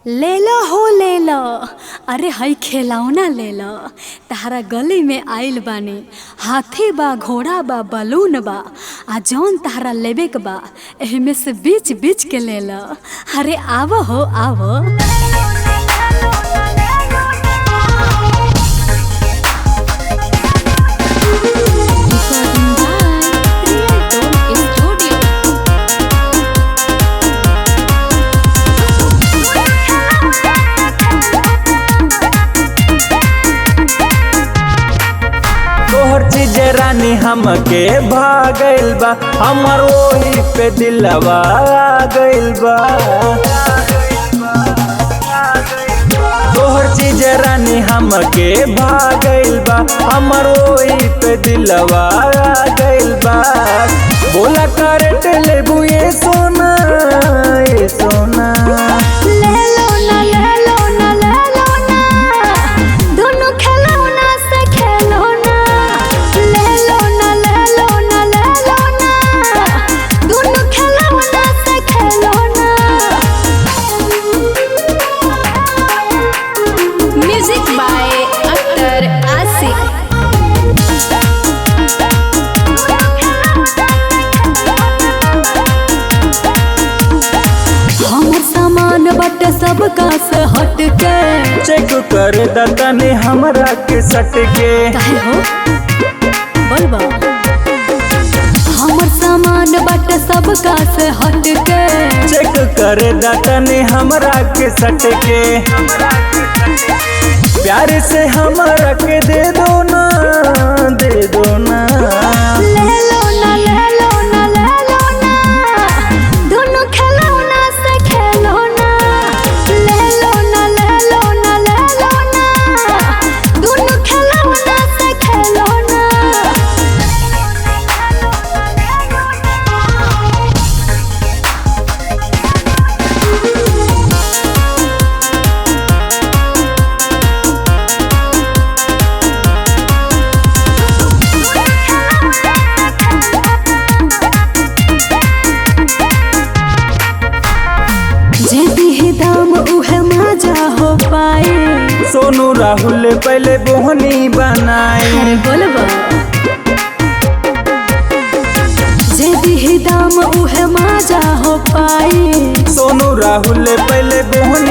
ले लो हो ले लो। अरे हई खिलौना ले लो। तारा गली में आइल बानी। हाथी बा, घोड़ा बा, बलून बा, आ जौन तारा लेबे के बा एहिमे से बीच बीच के ले लो। अरे आवो हो आवो। तोहर चीज रानी हमके भागल बा, हमर ओही पे दिलवा गइल बा। तोहर चीज रानी हमके भागल बा, हमर ओही पे दिलवा गइल बा। बोला करट लेबू ये सोना ये सोना। बट सबका से हट के चेक कर दादा ने हमरा के सट के। काहे हो बोलबा हमर सामान बट सबका से हट के। चेक कर दादा ने हमरा के सट के। प्यार से हमरा के दे दो ना दे दो ना। सोनू राहुल पहले बोहनी बनाए। अरे बोलबा जे दी दाम उहे माजा हो पाई। सोनू राहुल पहले बोहनी